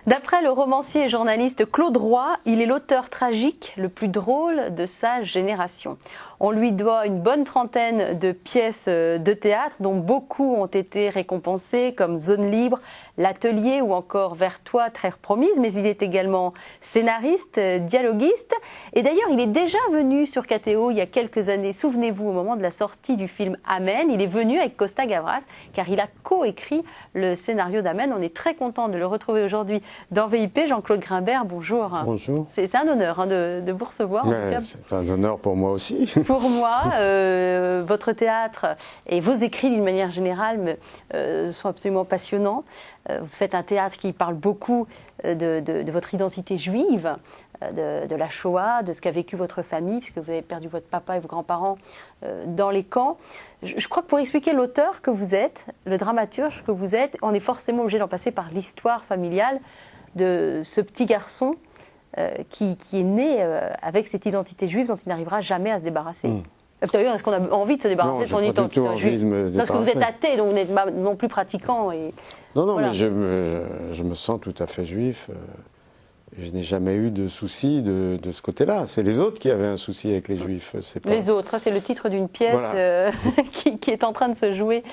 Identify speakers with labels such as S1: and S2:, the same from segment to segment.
S1: D'après le romancier et journaliste Claude Roy, il est l'auteur tragique le plus drôle de sa génération. On lui doit une bonne trentaine de pièces de théâtre dont beaucoup ont été récompensées comme Zone libre, L'Atelier ou encore Vers toi, Terre promise, mais il est également scénariste, dialoguiste. Et d'ailleurs, il est déjà venu sur KTO il y a quelques années, souvenez-vous, au moment de la sortie du film Amen. Il est venu avec Costa Gavras, car il a coécrit le scénario d'Amen. On est très content de le retrouver aujourd'hui dans VIP. Jean-Claude Grimbert, bonjour.
S2: Bonjour.
S1: C'est un honneur de vous recevoir.
S2: C'est un honneur pour moi aussi.
S1: Pour moi, votre théâtre et vos écrits d'une manière générale sont absolument passionnants. Vous faites un théâtre qui parle beaucoup de votre identité juive, de la Shoah, de ce qu'a vécu votre famille, puisque vous avez perdu votre papa et vos grands-parents dans les camps. Je crois que pour expliquer l'auteur que vous êtes, le dramaturge que vous êtes, on est forcément obligé d'en passer par l'histoire familiale de ce petit garçon qui est né avec cette identité juive dont il n'arrivera jamais à se débarrasser. D'ailleurs, est-ce qu'on a envie de se débarrasser de son identité juive? Parce que vous êtes athée, donc vous n'êtes non plus pratiquant.
S2: Non, voilà. Mais je me sens tout à fait juif. Je n'ai jamais eu de souci de ce côté-là. C'est les autres qui avaient un souci avec les juifs. Pas...
S1: Les autres, ça c'est le titre d'une pièce voilà. qui est en train de se jouer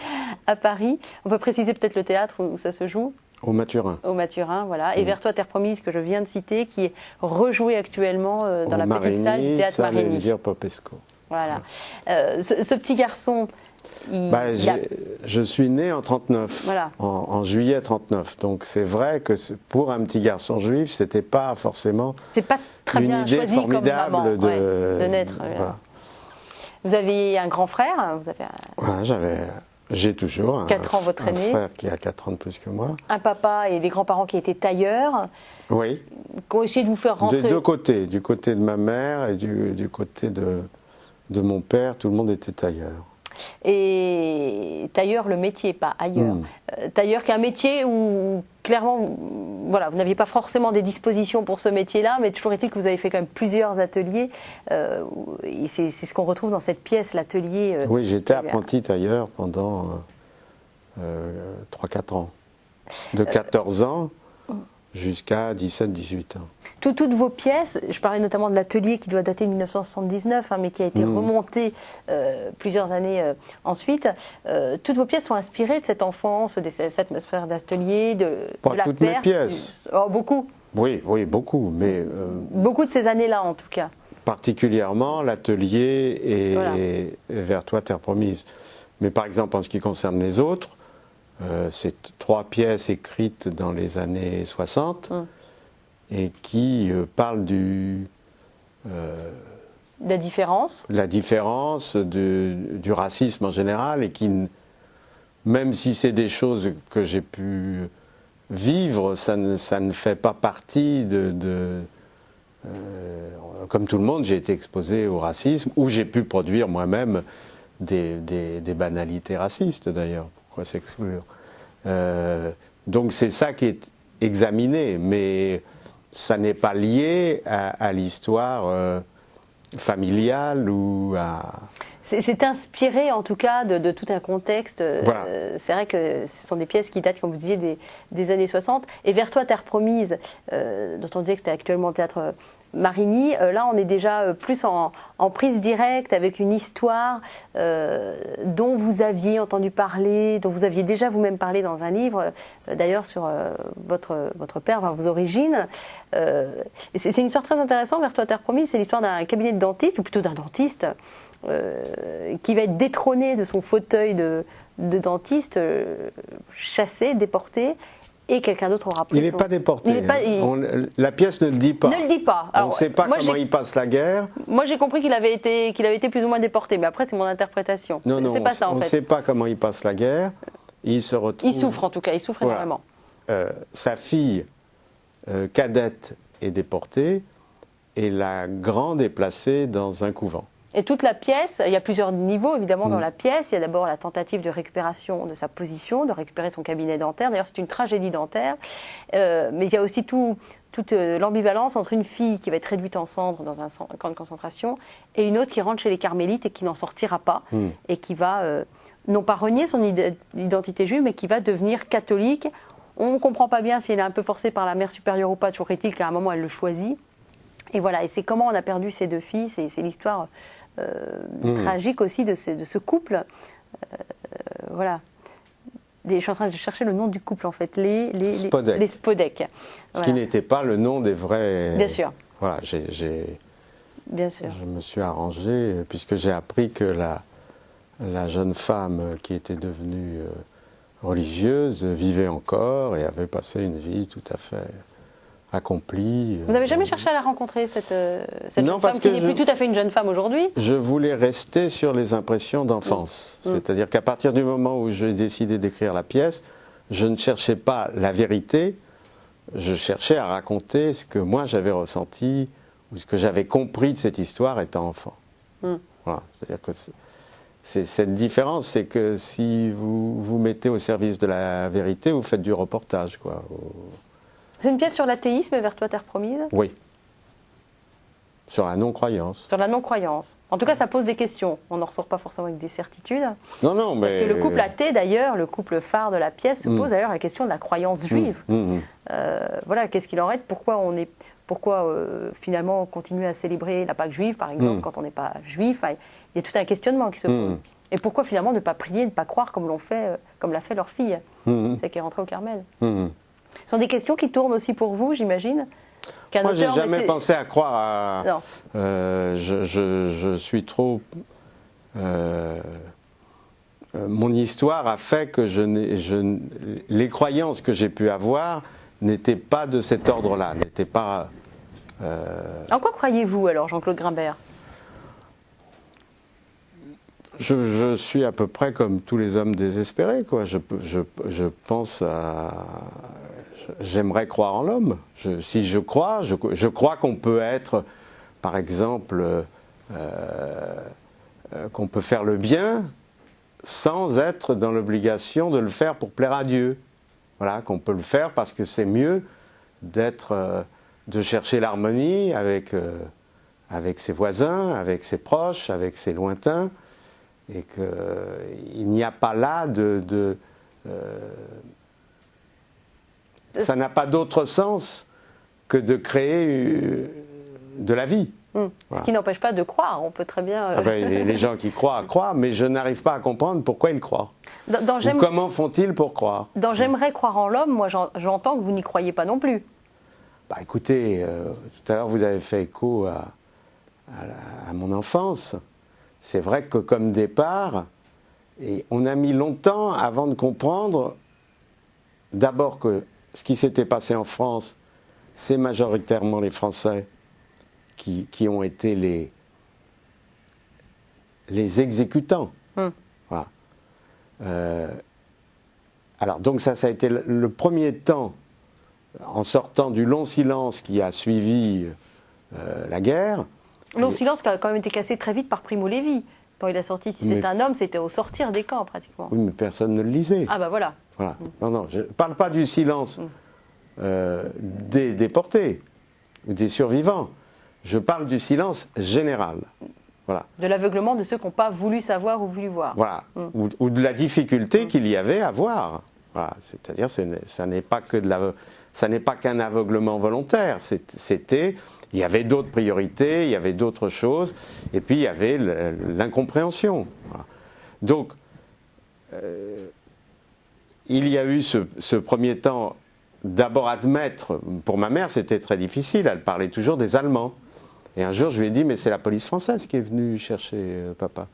S1: à Paris. On peut préciser peut-être le théâtre où ça se joue?
S2: Au Mathurin.
S1: Au Mathurin, voilà. Et Vers toi, Terre promise, que je viens de citer, qui est rejoué actuellement dans la petite salle du théâtre Marigny.
S2: Popesco.
S1: Voilà. Ce petit garçon,
S2: je suis né en 39,
S1: voilà.
S2: en juillet 39. Donc c'est vrai que pour un petit garçon juif, c'était pas forcément
S1: une
S2: idée formidable
S1: comme maman,
S2: de
S1: naître.
S2: Voilà.
S1: Vous avez un grand frère, vous avez
S2: j'ai toujours
S1: 4 ans votre aîné.
S2: Un frère qui a 4 ans de plus que moi.
S1: Un papa et des grands-parents qui étaient tailleurs.
S2: Oui.
S1: Qui ont essayé de vous faire rentrer.
S2: Des deux côtés, du côté de ma mère et du côté de mon père, tout le monde était tailleur.
S1: Et tailleur, le métier, pas ailleurs. Tailleur, qui est un métier où, clairement, voilà, vous n'aviez pas forcément des dispositions pour ce métier-là, mais toujours est-il que vous avez fait quand même plusieurs ateliers. Et c'est ce qu'on retrouve dans cette pièce, l'atelier.
S2: Oui, j'étais apprenti tailleur pendant 3-4 ans. De 14 ans jusqu'à 17-18 ans.
S1: Toutes vos pièces, je parlais notamment de l'atelier qui doit dater de 1979, mais qui a été remonté plusieurs années ensuite, toutes vos pièces sont inspirées de cette enfance, de cette atmosphère d'atelier, de la perte.
S2: Toutes mes pièces.
S1: Beaucoup.
S2: Oui, beaucoup, mais...
S1: beaucoup de ces années-là, en tout cas.
S2: Particulièrement l'atelier et,
S1: voilà.
S2: et Vers toi, Terre promise. Mais par exemple, en ce qui concerne les autres, c'est 3 pièces écrites dans les années 60 et qui parlent
S1: la différence.
S2: La différence du racisme en général et qui, même si c'est des choses que j'ai pu vivre, ça ne fait pas partie comme tout le monde, j'ai été exposé au racisme ou j'ai pu produire moi-même des banalités racistes d'ailleurs. Pourquoi s'exclure? Donc c'est ça qui est examiné, mais ça n'est pas lié à l'histoire familiale ou à...
S1: C'est inspiré en tout cas de tout un contexte.
S2: Voilà.
S1: C'est vrai que ce sont des pièces qui datent, comme vous disiez, des années 60. Et Vers toi, Terre promise, dont on disait que c'était actuellement au théâtre Marigny, là on est déjà plus en prise directe avec une histoire dont vous aviez entendu parler, dont vous aviez déjà vous-même parlé dans un livre, d'ailleurs sur votre père, vos origines. C'est une histoire très intéressante, Vers toi, Terre promise, c'est l'histoire d'un cabinet de dentiste, ou plutôt d'un dentiste, qui va être détrôné de son fauteuil de dentiste, chassé, déporté, et quelqu'un d'autre aura pris.
S2: Il n'est pas déporté. La pièce ne le dit pas.
S1: Ne le dit pas.
S2: Alors, on ne sait pas comment il passe la guerre.
S1: Moi, j'ai compris qu'il avait été plus ou moins déporté, mais après, c'est mon interprétation.
S2: Non,
S1: pas ça, en fait.
S2: On ne sait pas comment il passe la guerre. Il se retrouve...
S1: Il souffre, en tout cas. Il souffre énormément.
S2: Sa fille cadette est déportée et la grande est placée dans un couvent.
S1: Et toute la pièce, il y a plusieurs niveaux évidemment dans la pièce. Il y a d'abord la tentative de récupération de sa position, de récupérer son cabinet dentaire. D'ailleurs, c'est une tragédie dentaire. Mais il y a aussi toute l'ambivalence entre une fille qui va être réduite en cendres dans un camp de concentration et une autre qui rentre chez les carmélites et qui n'en sortira pas et qui va non pas renier son identité juive, mais qui va devenir catholique. On ne comprend pas bien si elle est un peu forcée par la mère supérieure ou pas, toujours est-il qu'à un moment elle le choisit. Et voilà, et c'est comment on a perdu ces deux filles, c'est l'histoire tragique aussi de ce couple. Voilà. Je suis en train de chercher le nom du couple en fait, les Spodek.
S2: Ce qui n'était pas le nom des vrais...
S1: Bien sûr.
S2: Voilà,
S1: Bien sûr.
S2: Je me suis arrangé, puisque j'ai appris que la jeune femme qui était devenue religieuse vivait encore et avait passé une vie tout à fait accomplie.
S1: Vous n'avez jamais cherché à la rencontrer, cette
S2: non,
S1: jeune femme qui n'est plus tout à fait une jeune femme aujourd'hui?
S2: Je voulais rester sur les impressions d'enfance. C'est-à-dire qu'à partir du moment où j'ai décidé d'écrire la pièce, je ne cherchais pas la vérité, je cherchais à raconter ce que moi j'avais ressenti ou ce que j'avais compris de cette histoire étant enfant. Voilà. C'est-à-dire que cette différence, c'est que si vous vous mettez au service de la vérité, vous faites du reportage, quoi.
S1: C'est une pièce sur l'athéisme, Vers toi, terre promise?
S2: Oui. Sur la non-croyance.
S1: Sur la non-croyance. En tout cas, ça pose des questions. On n'en ressort pas forcément avec des certitudes.
S2: Non, non, mais...
S1: Parce que le couple athée, d'ailleurs, le couple phare de la pièce, se pose d'ailleurs la question de la croyance juive. Voilà, qu'est-ce qu'il en est? Pourquoi finalement continuer à célébrer la Pâque juive, par exemple, quand on n'est pas juif? Il y a tout un questionnement qui se pose. Et pourquoi finalement ne pas prier, ne pas croire comme l'a fait leur fille, celle qui est rentrée au Carmel? Ce sont des questions qui tournent aussi pour vous, j'imagine.
S2: Moi, j'ai jamais pensé à croire à... Non. Je suis trop... mon histoire a fait que les croyances que j'ai pu avoir n'étaient pas de cet ordre-là, n'étaient pas...
S1: En quoi croyez-vous alors, Jean-Claude Grimbert?
S2: Je suis à peu près comme tous les hommes désespérés, quoi. Je pense à... J'aimerais croire en l'homme. Si je crois, je crois qu'on peut être, par exemple, qu'on peut faire le bien sans être dans l'obligation de le faire pour plaire à Dieu. Voilà, qu'on peut le faire parce que c'est mieux de chercher l'harmonie avec ses voisins, avec ses proches, avec ses lointains, et qu'il n'y a pas là ça n'a pas d'autre sens que de créer de la vie.
S1: Voilà. Ce qui n'empêche pas de croire, on peut très bien...
S2: les gens qui croient, mais je n'arrive pas à comprendre pourquoi ils croient. Ou comment font-ils pour croire?
S1: Dans J'aimerais croire en l'homme, moi j'entends que vous n'y croyez pas non plus.
S2: Bah écoutez, tout à l'heure vous avez fait écho à mon enfance. C'est vrai que comme départ, et on a mis longtemps avant de comprendre d'abord que ce qui s'était passé en France, c'est majoritairement les Français qui ont été les exécutants. Voilà. Alors donc ça a été le premier temps, en sortant du long silence qui a suivi la guerre.
S1: Long silence qui a quand même été cassé très vite par Primo Levi. Quand il a sorti Si c'est un homme, c'était au sortir des camps pratiquement.
S2: Oui, mais personne ne le lisait.
S1: Ah bah voilà.
S2: Voilà. Non, je ne parle pas du silence des déportés ou des survivants. Je parle du silence général. Voilà.
S1: De l'aveuglement de ceux qui n'ont pas voulu savoir ou voulu voir.
S2: Voilà. Ou de la difficulté qu'il y avait à voir. Voilà. C'est-à-dire, ça n'est pas qu'un aveuglement volontaire. Il y avait d'autres priorités, il y avait d'autres choses, et puis il y avait l'incompréhension. Voilà. Donc, il y a eu ce premier temps, d'abord admettre, pour ma mère c'était très difficile, elle parlait toujours des Allemands. Et un jour je lui ai dit, mais c'est la police française qui est venue chercher papa.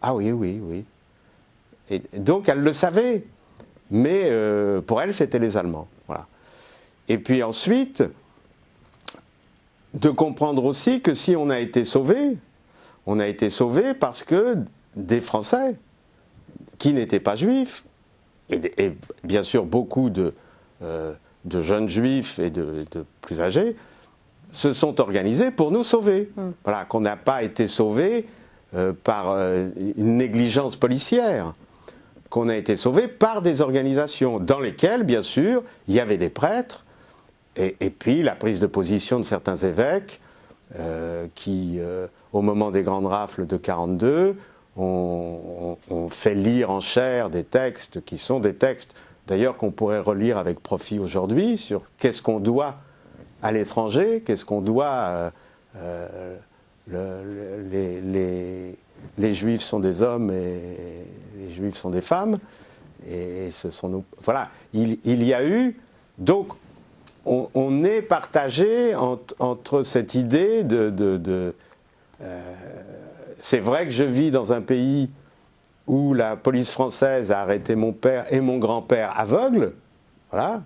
S2: Ah oui, oui, oui. Et donc elle le savait, mais pour elle c'était les Allemands. Voilà. Et puis ensuite, de comprendre aussi que si on a été sauvé parce que des Français qui n'étaient pas juifs, et bien sûr beaucoup de jeunes juifs et de plus âgés, se sont organisés pour nous sauver. Voilà, qu'on n'a pas été sauvés par une négligence policière, qu'on a été sauvés par des organisations dans lesquelles, bien sûr, il y avait des prêtres, et puis la prise de position de certains évêques qui, au moment des grandes rafles de 1942, ont fait lire en chair des textes qui sont des textes d'ailleurs qu'on pourrait relire avec profit aujourd'hui, sur qu'est-ce qu'on doit à l'étranger, qu'est-ce qu'on doit... les Juifs sont des hommes et les Juifs sont des femmes, et ce sont nos... Voilà, il y a eu... Donc, on est partagé entre cette idée c'est vrai que je vis dans un pays où la police française a arrêté mon père et mon grand-père aveugles. Voilà.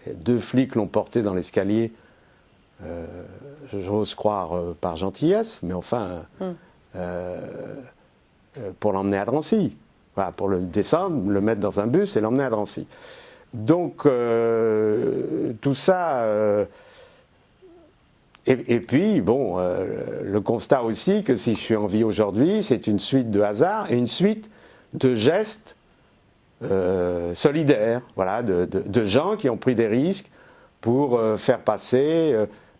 S2: Et 2 flics l'ont porté dans l'escalier, j'ose croire par gentillesse, mais enfin, pour l'emmener à Drancy. Voilà, pour le descendre, le mettre dans un bus et l'emmener à Drancy. Donc, tout ça... Et puis, bon, le constat aussi que si je suis en vie aujourd'hui, c'est une suite de hasards et une suite de gestes solidaires, voilà, de gens qui ont pris des risques pour faire passer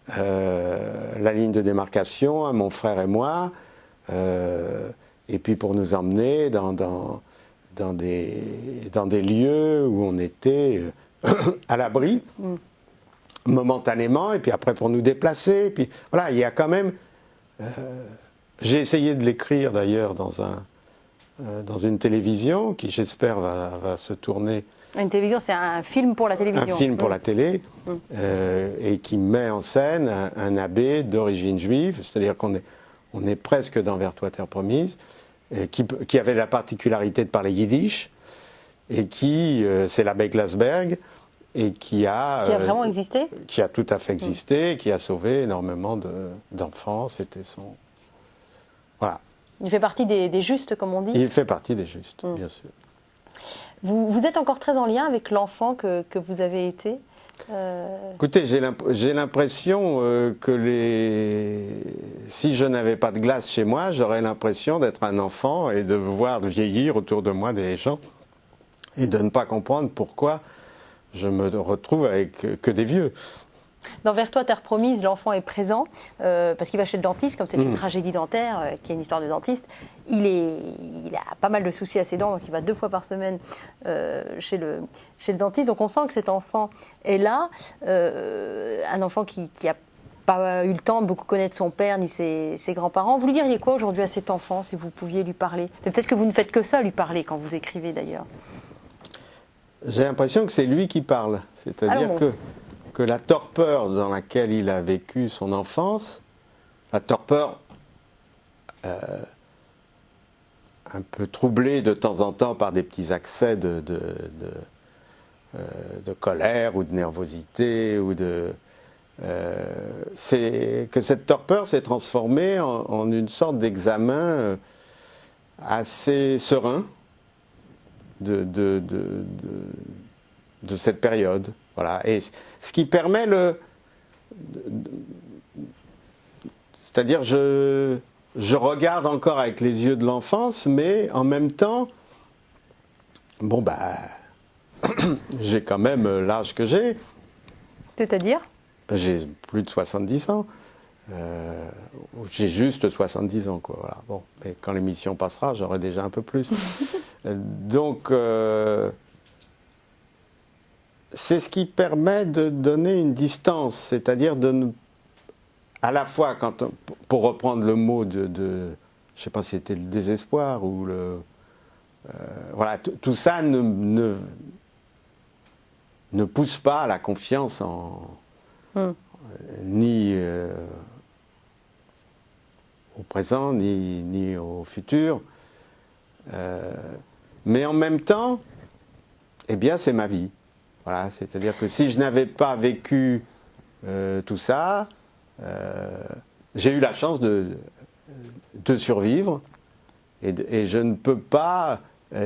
S2: la ligne de démarcation à mon frère et moi, et puis pour nous emmener dans des lieux où on était à l'abri. Momentanément, et puis après pour nous déplacer, et puis voilà, il y a quand même... j'ai essayé de l'écrire d'ailleurs dans une télévision qui j'espère va se tourner...
S1: Une télévision, c'est un film pour la télévision.
S2: Un film pour la télé, et qui met en scène un abbé d'origine juive, c'est-à-dire qu'on est presque dans Vers toi terre promise, qui avait la particularité de parler yiddish, et qui, c'est l'abbé Glasberg, et qui a
S1: vraiment existé,
S2: qui a tout à fait existé, qui a sauvé énormément d'enfants. C'était son... Voilà.
S1: Il fait partie des justes, comme on dit.
S2: Il fait partie des justes, bien sûr.
S1: Vous êtes encore très en lien avec l'enfant que vous avez été
S2: Écoutez, j'ai l'impression que si je n'avais pas de glace chez moi, j'aurais l'impression d'être un enfant et de voir vieillir autour de moi des gens et de ne pas comprendre pourquoi je me retrouve avec que des vieux.
S1: Dans Vers toi, terre promise, l'enfant est présent parce qu'il va chez le dentiste, comme c'est une tragédie dentaire, qui est une histoire de dentiste. Il a pas mal de soucis à ses dents, donc il va 2 fois par semaine chez le dentiste. Donc on sent que cet enfant est là, un enfant qui a pas eu le temps de beaucoup connaître son père ni ses grands-parents. Vous lui diriez quoi aujourd'hui à cet enfant si vous pouviez lui parler? Peut-être que vous ne faites que ça, lui parler, quand vous écrivez d'ailleurs.
S2: J'ai l'impression que c'est lui qui parle. C'est-à-dire que la torpeur dans laquelle il a vécu son enfance, la torpeur un peu troublée de temps en temps par des petits accès de colère ou de nervosité, c'est que cette torpeur s'est transformée en une sorte d'examen assez serein de cette période. Voilà. Et ce qui permet c'est-à-dire je regarde encore avec les yeux de l'enfance, mais en même temps, bon j'ai quand même l'âge que j'ai.
S1: C'est-à-dire ?
S2: J'ai plus de 70 ans. J'ai juste 70 ans, quoi. Voilà. Bon, mais quand l'émission passera, j'aurai déjà un peu plus. Donc, c'est ce qui permet de donner une distance, c'est-à-dire à la fois, pour reprendre le mot je ne sais pas si c'était le désespoir ou voilà, tout ça ne pousse pas à la confiance ni au présent, ni au futur. Mais en même temps, eh bien, c'est ma vie. Voilà, c'est-à-dire que si je n'avais pas vécu tout ça, j'ai eu la chance de survivre et je ne peux pas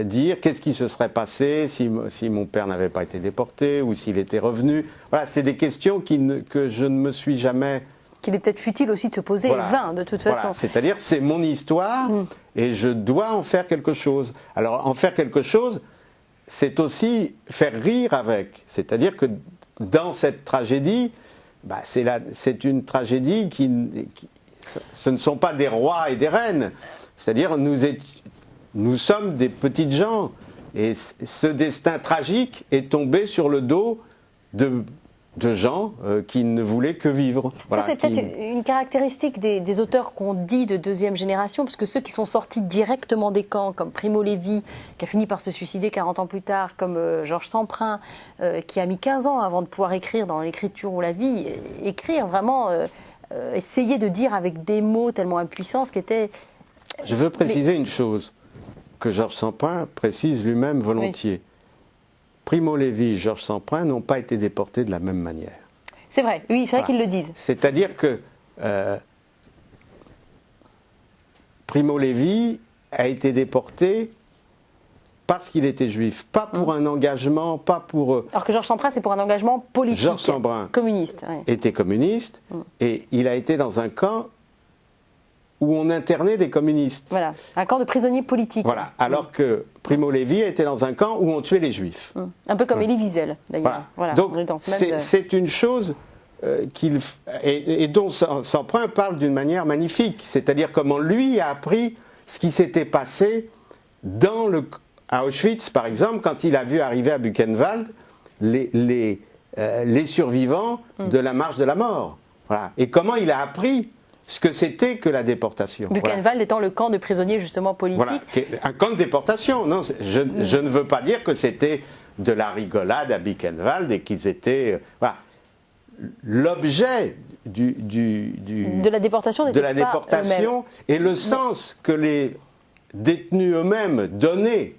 S2: dire qu'est-ce qui se serait passé si mon père n'avait pas été déporté ou s'il était revenu. Voilà, c'est des questions que je ne me suis jamais...
S1: Qu'il est peut-être futile aussi de se poser,
S2: voilà.
S1: Vain de toute façon.
S2: Voilà. C'est-à-dire c'est mon histoire et je dois en faire quelque chose. Alors en faire quelque chose, c'est aussi faire rire avec. C'est-à-dire que dans cette tragédie, c'est une tragédie ce ne sont pas des rois et des reines. C'est-à-dire nous sommes des petites gens Et ce destin tragique est tombé sur le dos de gens qui ne voulaient que vivre.
S1: Voilà, ça, c'est peut-être une caractéristique des auteurs qu'on dit de deuxième génération, parce que ceux qui sont sortis directement des camps, comme Primo Levi, qui a fini par se suicider 40 ans plus tard, comme Georges Semprin, qui a mis 15 ans avant de pouvoir écrire dans l'écriture ou la vie, écrire vraiment, essayer de dire avec des mots tellement impuissants ce qu'était...
S2: Je veux préciser une chose, que Georges Semprin précise lui-même volontiers. Oui. Primo Levi et Georges Semprin n'ont pas été déportés de la même manière.
S1: C'est vrai, oui, c'est vrai qu'ils le disent.
S2: C'est-à-dire que Primo Levi a été déporté parce qu'il était juif, pas pour un engagement, pas pour...
S1: Alors que Georges Semprin, c'est pour un engagement politique,
S2: Georges Semprin
S1: communiste.
S2: Était communiste, et il a été dans un camp où on internait des communistes.
S1: Voilà, un camp de prisonniers politiques.
S2: Voilà, alors que Primo Levi était dans un camp où on tuait les juifs.
S1: Un peu comme Elie Wiesel, d'ailleurs.
S2: Voilà. Donc, c'est une chose dont Semprin parle d'une manière magnifique, c'est-à-dire comment lui a appris ce qui s'était passé à Auschwitz, par exemple, quand il a vu arriver à Buchenwald les survivants de la marche de la mort. Voilà. Et comment il a appris ce que c'était que la déportation.
S1: Buchenwald étant le camp de prisonniers justement politiques.
S2: Voilà, un camp de déportation. Non, je ne veux pas dire que c'était de la rigolade à Buchenwald et qu'ils étaient... voilà. L'objet
S1: de la déportation
S2: et le sens que les détenus eux-mêmes donnaient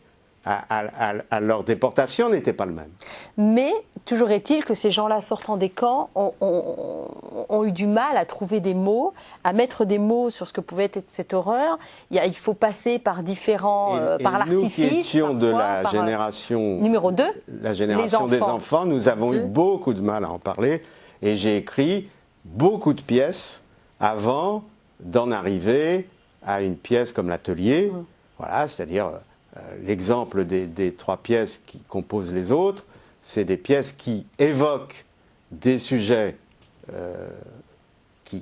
S2: à leur déportation n'était pas le même.
S1: Mais toujours est-il que ces gens-là sortant des camps ont eu du mal à trouver des mots, à mettre des mots sur ce que pouvait être cette horreur. Il faut passer par différents, par l'artifice.
S2: Nous qui étions de la génération
S1: numéro 2,
S2: la génération des enfants, nous avons eu beaucoup de mal à en parler. Et j'ai écrit beaucoup de pièces avant d'en arriver à une pièce comme l'Atelier. Voilà, c'est-à-dire... l'exemple des 3 pièces qui composent les autres, c'est des pièces qui évoquent des sujets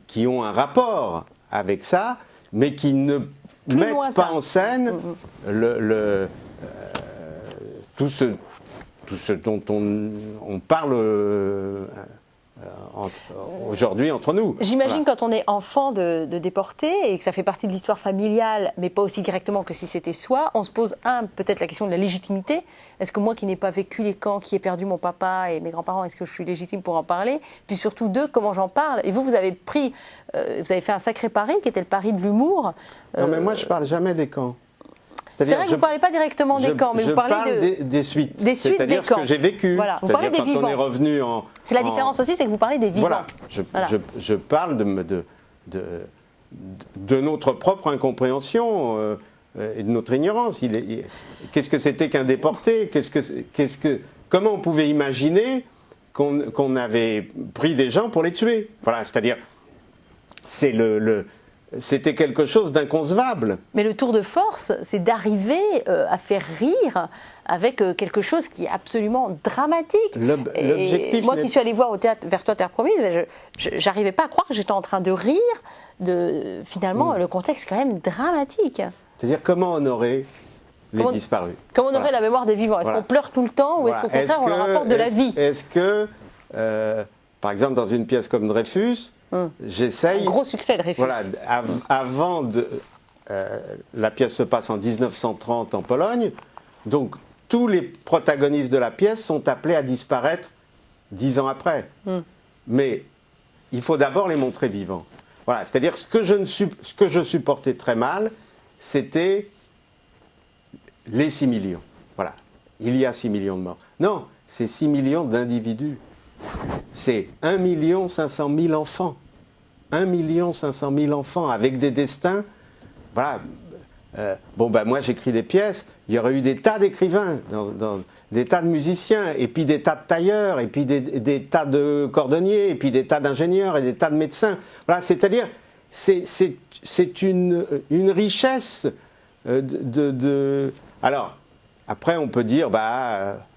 S2: qui ont un rapport avec ça, mais qui ne mettent pas en scène tout ce dont on parle aujourd'hui entre nous.
S1: J'imagine quand on est enfant de déporté et que ça fait partie de l'histoire familiale, mais pas aussi directement que si c'était soi, on se pose peut-être la question de la légitimité. Est-ce que moi qui n'ai pas vécu les camps, qui ai perdu mon papa et mes grands-parents, est-ce que je suis légitime pour en parler? Puis surtout, 2, comment j'en parle? Et vous avez fait un sacré pari qui était le pari de l'humour.
S2: Non mais moi je parle jamais des camps.
S1: C'est vrai que vous ne parlez pas directement des camps, mais vous parlez
S2: des suites.
S1: Des suites
S2: c'est-à-dire
S1: des camps.
S2: Ce que j'ai vécu.
S1: Voilà. Vous parlez des
S2: quand
S1: vivants.
S2: On est revenu en...
S1: C'est la différence aussi, c'est que vous parlez des vivants.
S2: Voilà. Je parle de notre propre incompréhension et de notre ignorance. Qu'est-ce que c'était qu'un déporté? Comment on pouvait imaginer qu'on avait pris des gens pour les tuer? Voilà, c'est-à-dire, c'était quelque chose d'inconcevable.
S1: Mais le tour de force, c'est d'arriver à faire rire avec quelque chose qui est absolument dramatique.
S2: L'objectif,
S1: moi qui suis allée voir au théâtre Vers toi, terre promise, je n'arrivais pas à croire que j'étais en train de rire finalement, le contexte est quand même dramatique.
S2: C'est-à-dire comment honorer les disparus.
S1: Comment honorer la mémoire des vivants? Est-ce qu'on pleure tout le temps ou est-ce qu'au contraire on leur apporte de la vie?
S2: Est-ce que, par exemple, dans une pièce comme Dreyfus, j'essaye...
S1: Un gros succès, Dreyfus.
S2: Voilà, avant de... la pièce se passe en 1930 en Pologne, donc tous les protagonistes de la pièce sont appelés à disparaître 10 ans après. Mais il faut d'abord les montrer vivants. Voilà, c'est-à-dire ce que je supportais très mal, c'était les 6 millions. Voilà, il y a 6 millions de morts. Non, c'est 6 millions d'individus. C'est 1 500 000 enfants. 1 500 000 enfants avec des destins. Voilà. Moi j'écris des pièces, il y aurait eu des tas d'écrivains, des tas de musiciens, et puis des tas de tailleurs, et puis des tas de cordonniers, et puis des tas d'ingénieurs, et des tas de médecins. Voilà, c'est-à-dire, c'est une richesse Alors, après on peut dire,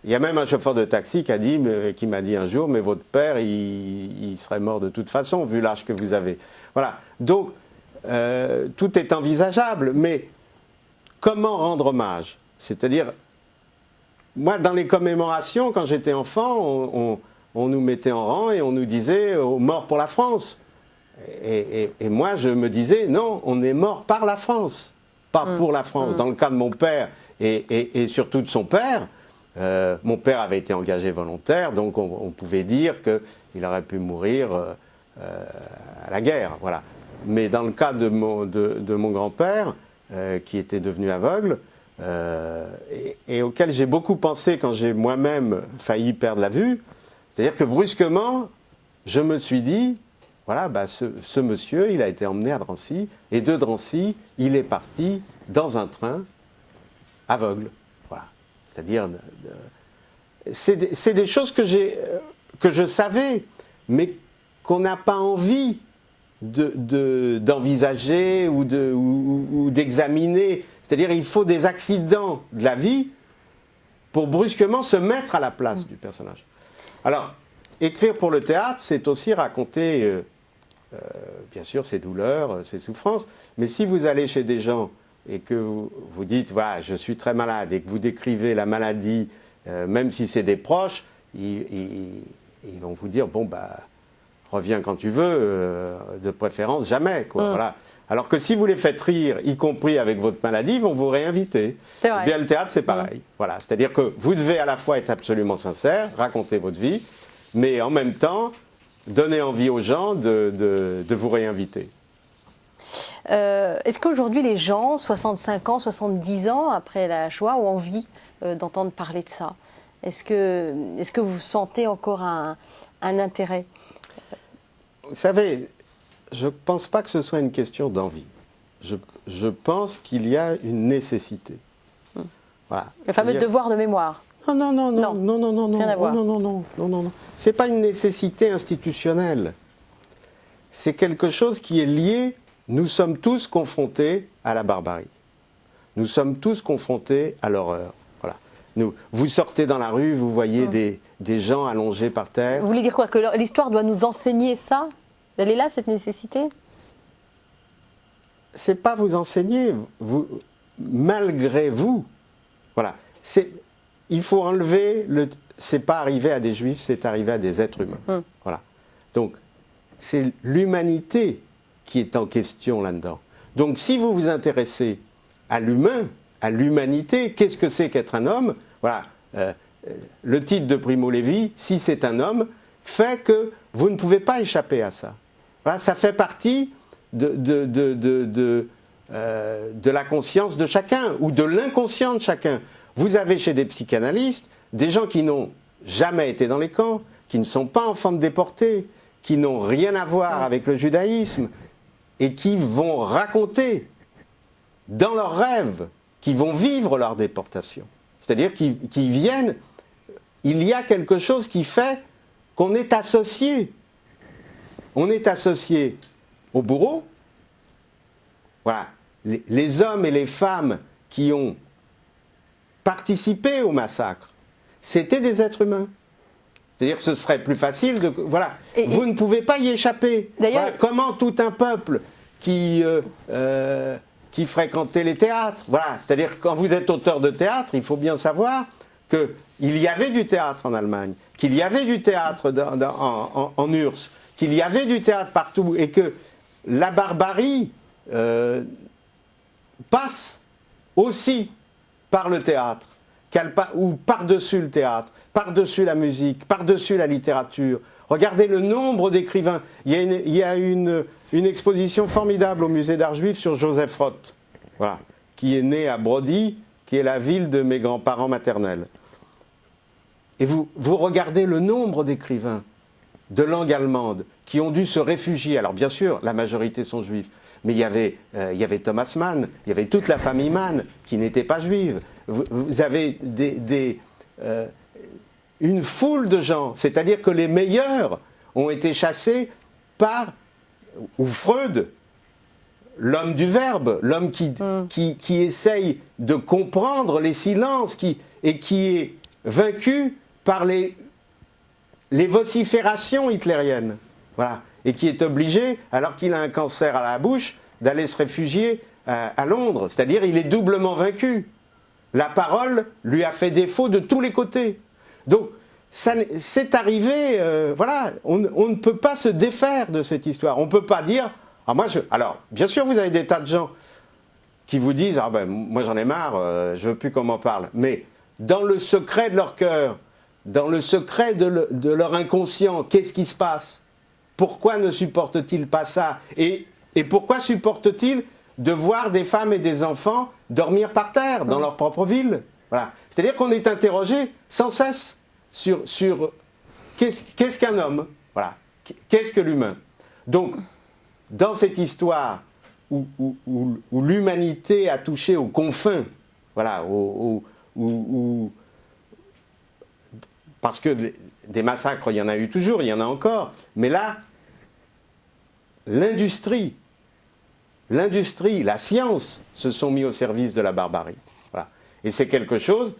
S2: il y a même un chauffeur de taxi qui m'a dit un jour, mais votre père, il serait mort de toute façon, vu l'âge que vous avez. Voilà, donc, tout est envisageable, mais comment rendre hommage? C'est-à-dire, moi, dans les commémorations, quand j'étais enfant, on nous mettait en rang et on nous disait « mort pour la France ». Et moi, je me disais, non, on est mort par la France, pas pour la France. Dans le cas de mon père et surtout de son père, mon père avait été engagé volontaire, donc on pouvait dire qu'il aurait pu mourir à la guerre. Voilà. Mais dans le cas de mon grand-père, qui était devenu aveugle, et auquel j'ai beaucoup pensé quand j'ai moi-même failli perdre la vue, c'est-à-dire que brusquement, je me suis dit, voilà, ce monsieur, il a été emmené à Drancy, et de Drancy, il est parti dans un train aveugle. Voilà. C'est-à-dire, c'est des choses que je savais, mais qu'on n'a pas envie d'envisager ou d'examiner. C'est-à-dire, il faut des accidents de la vie pour brusquement se mettre à la place du personnage. Alors, écrire pour le théâtre, c'est aussi raconter, bien sûr, ses douleurs, ses souffrances. Mais si vous allez chez des gens et que vous dites, voilà, je suis très malade, et que vous décrivez la maladie, même si c'est des proches, ils vont vous dire, bon, reviens quand tu veux, de préférence jamais, quoi. Voilà. Alors que si vous les faites rire, y compris avec votre maladie, ils vont vous réinviter.
S1: C'est vrai.
S2: Eh bien, le théâtre, c'est pareil. Voilà. C'est-à-dire que vous devez à la fois être absolument sincère, raconter votre vie, mais en même temps, donner envie aux gens de vous réinviter.
S1: Est-ce qu'aujourd'hui, les gens, 65 ans, 70 ans après la Shoah, ont envie d'entendre parler de ça? Est-ce que vous sentez encore un intérêt?
S2: Vous savez, je ne pense pas que ce soit une question d'envie. Je pense qu'il y a une nécessité. Voilà.
S1: Le fameux devoir de mémoire.
S2: Non.
S1: Rien à voir.
S2: Non. C'est pas une nécessité institutionnelle. C'est quelque chose qui est lié. Nous sommes tous confrontés à la barbarie. Nous sommes tous confrontés à l'horreur. Voilà. Vous sortez dans la rue, vous voyez des gens allongés par terre.
S1: Vous voulez dire quoi? Que l'histoire doit nous enseigner ça? Elle est là, cette nécessité?
S2: C'est pas vous enseigner, malgré vous. Voilà. Il faut enlever c'est pas arrivé à des juifs, c'est arrivé à des êtres humains. Voilà. Donc, c'est l'humanité qui est en question là-dedans. Donc, si vous vous intéressez à l'humain, à l'humanité, qu'est-ce que c'est qu'être un homme? Voilà. Le titre de Primo Levi, si c'est un homme, fait que vous ne pouvez pas échapper à ça. Voilà, ça fait partie de la conscience de chacun ou de l'inconscient de chacun. Vous avez chez des psychanalystes des gens qui n'ont jamais été dans les camps, qui ne sont pas enfants de déportés, qui n'ont rien à voir avec le judaïsme et qui vont raconter dans leurs rêves, qui vont vivre leur déportation. C'est-à-dire qu'ils viennent, il y a quelque chose qui fait qu'on est associé. On est associé au bourreau. Voilà. Les hommes et les femmes qui ont participé au massacre, c'était des êtres humains. C'est-à-dire que ce serait plus facile de... Voilà. Vous ne pouvez pas y échapper. Voilà. Comment tout un peuple qui fréquentait les théâtres, voilà. C'est-à-dire que quand vous êtes auteur de théâtre, il faut bien savoir qu'il y avait du théâtre en Allemagne, qu'il y avait du théâtre en URSS, qu'il y avait du théâtre partout, et que la barbarie passe aussi par le théâtre, ou par-dessus le théâtre, par-dessus la musique, par-dessus la littérature. Regardez le nombre d'écrivains. Il y a une exposition formidable au musée d'art juif sur Joseph Roth, voilà, qui est né à Brody, qui est la ville de mes grands-parents maternels. Et vous regardez le nombre d'écrivains de langue allemande qui ont dû se réfugier. Alors bien sûr, la majorité sont juifs, mais il y avait Thomas Mann, il y avait toute la famille Mann qui n'était pas juive. Vous avez une foule de gens, c'est-à-dire que les meilleurs ont été chassés par, ou Freud, l'homme du verbe, l'homme qui essaye de comprendre les silences et qui est vaincu par les vociférations hitlériennes. Voilà. Et qui est obligé, alors qu'il a un cancer à la bouche, d'aller se réfugier à Londres. C'est-à-dire il est doublement vaincu. La parole lui a fait défaut de tous les côtés. Donc, c'est arrivé, voilà, on ne peut pas se défaire de cette histoire. On ne peut pas dire, alors, bien sûr, vous avez des tas de gens qui vous disent, ah ben, moi j'en ai marre, je veux plus qu'on m'en parle. Mais dans le secret de leur cœur, dans le secret de leur inconscient, qu'est-ce qui se passe? Pourquoi ne supportent-ils pas ça? Et pourquoi supportent-ils de voir des femmes et des enfants dormir par terre dans leur propre ville? Voilà. C'est-à-dire qu'on est interrogé sans cesse sur qu'est-ce qu'un homme? Voilà. Qu'est-ce que l'humain? Donc, dans cette histoire où l'humanité a touché aux confins, voilà, parce que des massacres, il y en a eu toujours, il y en a encore, mais là, l'industrie, la science se sont mis au service de la barbarie. Voilà. Et c'est quelque chose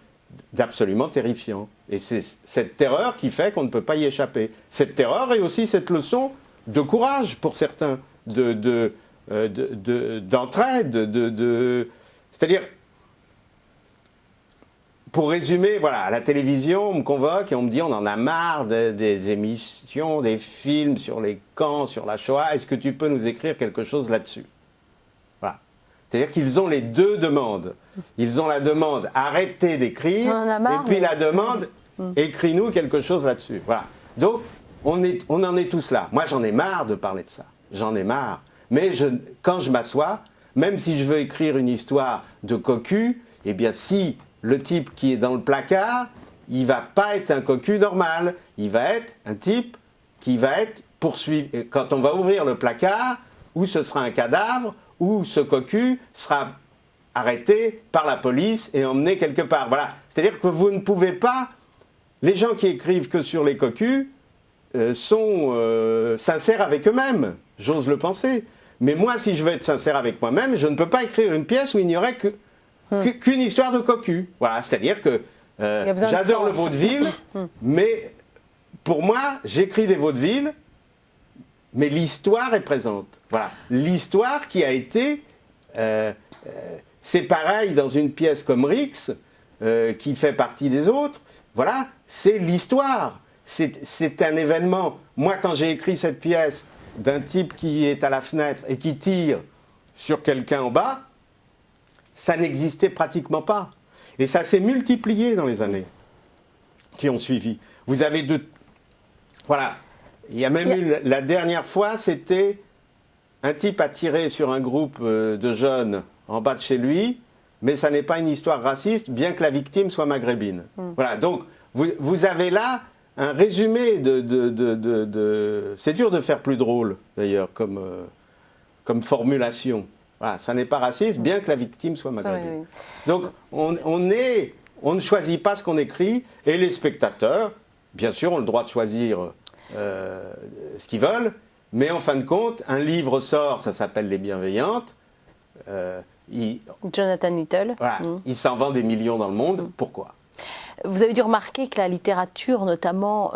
S2: d'absolument terrifiant. Et c'est cette terreur qui fait qu'on ne peut pas y échapper. Cette terreur et aussi cette leçon de courage pour certains, d'entraide, c'est-à-dire, pour résumer, voilà, à la télévision, on me convoque et on me dit on en a marre des émissions, des films sur les camps, sur la Shoah, est-ce que tu peux nous écrire quelque chose là-dessus? Voilà. C'est-à-dire qu'ils ont les deux demandes. Ils ont la demande arrêtez d'écrire, et puis la demande écris-nous quelque chose là-dessus. Voilà. Donc, on en est tous là. Moi, j'en ai marre de parler de ça. J'en ai marre. Mais quand je m'assois, même si je veux écrire une histoire de cocu, eh bien, si le type qui est dans le placard, il ne va pas être un cocu normal. Il va être un type qui va être poursuivi. Quand on va ouvrir le placard, où ce sera un cadavre, où ce cocu sera arrêté par la police et emmené quelque part. Voilà. C'est-à-dire que vous ne pouvez pas... Les gens qui écrivent que sur les cocus sont sincères avec eux-mêmes. J'ose le penser. Mais moi, si je veux être sincère avec moi-même, je ne peux pas écrire une pièce où il n'y aurait qu'une histoire de cocu. Voilà, c'est-à-dire que j'adore le vaudeville, mais pour moi, j'écris des vaudevilles, mais l'histoire est présente. Voilà, l'histoire qui a été... c'est pareil dans une pièce comme Rix, qui fait partie des autres. Voilà, c'est l'histoire. C'est un événement. Moi, quand j'ai écrit cette pièce d'un type qui est à la fenêtre et qui tire sur quelqu'un en bas, ça n'existait pratiquement pas. Et ça s'est multiplié dans les années qui ont suivi. Vous avez Voilà. Il y a même eu, la dernière fois, c'était un type a tiré sur un groupe de jeunes en bas de chez lui, mais ça n'est pas une histoire raciste, bien que la victime soit maghrébine. Voilà. Donc, vous avez là un résumé c'est dur de faire plus drôle, d'ailleurs, comme formulation. Voilà, ça n'est pas raciste, bien que la victime soit maghrébine. Oui. Donc, on ne choisit pas ce qu'on écrit, et les spectateurs, bien sûr, ont le droit de choisir ce qu'ils veulent, mais en fin de compte, un livre sort, ça s'appelle Les Bienveillantes.
S1: Jonathan Little.
S2: Voilà, il s'en vend des millions dans le monde. Pourquoi ?
S1: Vous avez dû remarquer que la littérature, notamment,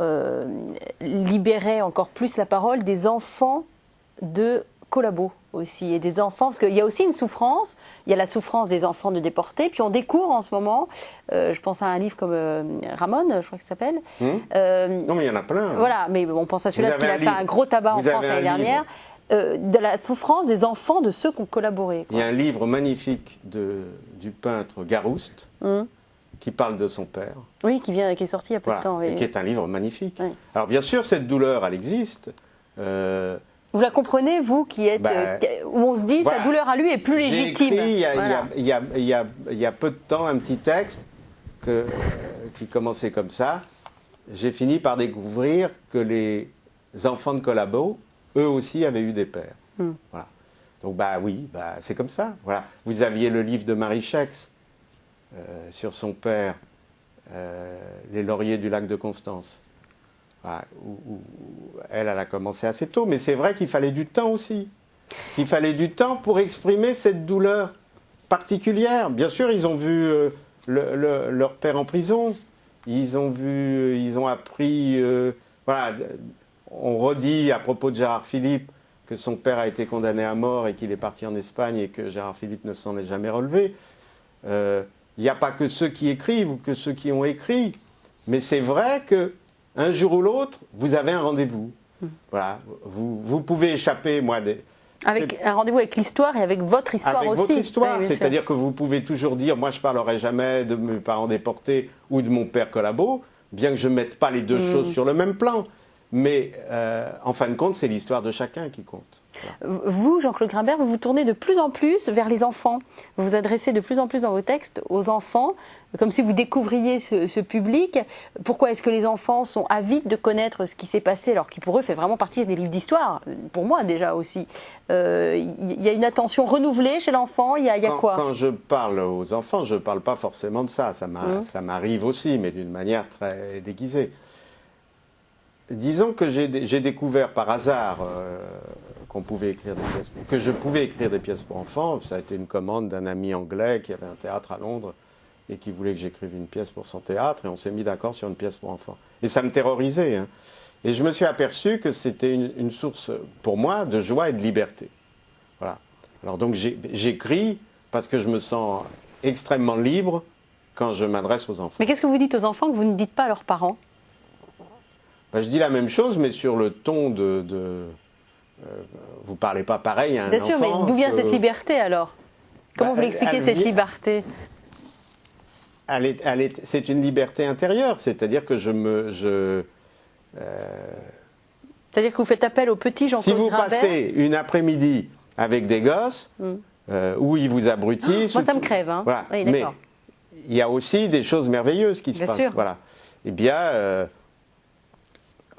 S1: libérait encore plus la parole des enfants de collabos aussi, et des enfants, parce qu'il y a aussi une souffrance, il y a la souffrance des enfants de déportés, puis on découvre en ce moment, je pense à un livre comme Ramon, je crois qu'il s'appelle.
S2: Non, mais il y en a plein.
S1: Voilà, mais on pense à celui-là, parce qu'il a fait un gros tabac en France l'année dernière, de la souffrance des enfants de ceux qui ont collaboré. Quoi.
S2: Il y a un livre magnifique du peintre Garouste, qui parle de son père.
S1: Oui, qui est sorti il y a peu de temps. Oui.
S2: Et qui est un livre magnifique. Oui. Alors bien sûr, cette douleur, elle existe.
S1: Vous la comprenez, vous, qui êtes, où on se dit, sa douleur à lui est plus légitime.
S2: J'ai écrit il y a peu de temps un petit texte qui commençait comme ça. J'ai fini par découvrir que les enfants de collabos, eux aussi, avaient eu des pères. Voilà. Donc c'est comme ça. Voilà. Vous aviez le livre de Marie Schex sur son père, Les lauriers du lac de Constance. Voilà, où elle a commencé assez tôt, mais c'est vrai qu'il fallait du temps aussi. Qu'il fallait du temps pour exprimer cette douleur particulière. Bien sûr, ils ont vu leur père en prison. Ils ont appris... voilà, on redit à propos de Gérard Philippe que son père a été condamné à mort et qu'il est parti en Espagne et que Gérard Philippe ne s'en est jamais relevé. il n'y a pas que ceux qui écrivent ou que ceux qui ont écrit, mais c'est vrai qu'un jour ou l'autre, vous avez un rendez-vous. Voilà, vous pouvez échapper, moi,
S1: avec un rendez-vous avec l'histoire et avec votre histoire
S2: avec
S1: aussi.
S2: Votre histoire,
S1: oui,
S2: c'est-à-dire que vous pouvez toujours dire, moi je ne parlerai jamais de mes parents déportés ou de mon père Collabo, bien que je ne mette pas les deux choses sur le même plan. Mais en fin de compte, c'est l'histoire de chacun qui compte. Voilà.
S1: Vous, Jean-Claude Grimbert, vous vous tournez de plus en plus vers les enfants. Vous vous adressez de plus en plus dans vos textes aux enfants, comme si vous découvriez ce public. Pourquoi est-ce que les enfants sont avides de connaître ce qui s'est passé, alors qui pour eux fait vraiment partie des livres d'histoire, pour moi déjà aussi. Il y a une attention renouvelée chez l'enfant, il y a quoi?
S2: Quand je parle aux enfants, je ne parle pas forcément de ça. Ça m'arrive aussi, mais d'une manière très déguisée. Disons que j'ai découvert par hasard qu'on pouvait écrire des pièces, que je pouvais écrire des pièces pour enfants. Ça a été une commande d'un ami anglais qui avait un théâtre à Londres et qui voulait que j'écrive une pièce pour son théâtre, et on s'est mis d'accord sur une pièce pour enfants. Et ça me terrorisait, hein. Et je me suis aperçu que c'était une source, pour moi, de joie et de liberté. Voilà. Alors donc j'écris parce que je me sens extrêmement libre quand je m'adresse aux enfants.
S1: Mais qu'est-ce que vous dites aux enfants que vous ne dites pas à leurs parents?
S2: Ben, je dis la même chose, mais sur le ton vous ne parlez pas pareil à un enfant.
S1: Bien sûr, mais d'où vient cette liberté alors? Comment vous l'expliquez, cette liberté?
S2: C'est une liberté intérieure, c'est-à-dire que
S1: c'est-à-dire que vous faites appel au petit Jean-Claude Grimbert.
S2: Si vous passez une après-midi avec des gosses, où ils vous abrutissent...
S1: Moi, ça me crève, hein.
S2: Voilà.
S1: Oui,
S2: mais il y a aussi des choses merveilleuses qui se passent.
S1: Sûr.
S2: Voilà. Eh bien...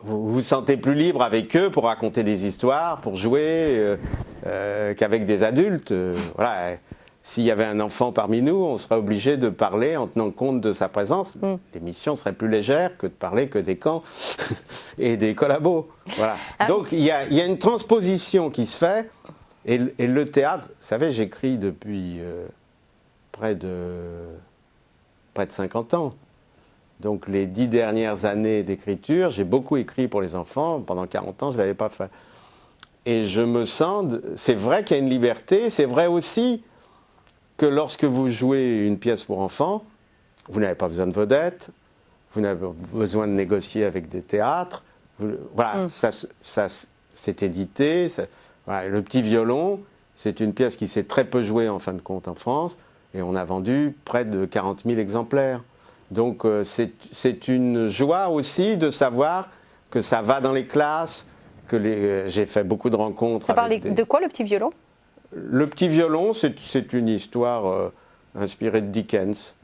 S2: vous vous sentez plus libre avec eux pour raconter des histoires, pour jouer, qu'avec des adultes. Voilà. S'il y avait un enfant parmi nous, on serait obligé de parler en tenant compte de sa présence. L'émission serait plus légère que de parler que des camps et des collabos. Voilà. Donc il y a une transposition qui se fait, et le théâtre, vous savez, j'écris depuis près de 50 ans. Donc les 10 dernières années d'écriture, j'ai beaucoup écrit pour les enfants. Pendant 40 ans, je ne l'avais pas fait. Et je me sens... C'est vrai qu'il y a une liberté. C'est vrai aussi que lorsque vous jouez une pièce pour enfants, vous n'avez pas besoin de vedettes, vous n'avez pas besoin de négocier avec des théâtres. Voilà, ça c'est édité. Voilà, le petit violon, c'est une pièce qui s'est très peu jouée en fin de compte en France. Et on a vendu près de 40 000 exemplaires. Donc c'est une joie aussi de savoir que ça va dans les classes, que j'ai fait beaucoup de rencontres.
S1: Ça parle de quoi, le petit violon?
S2: Le petit violon, c'est une histoire inspirée de Dickens.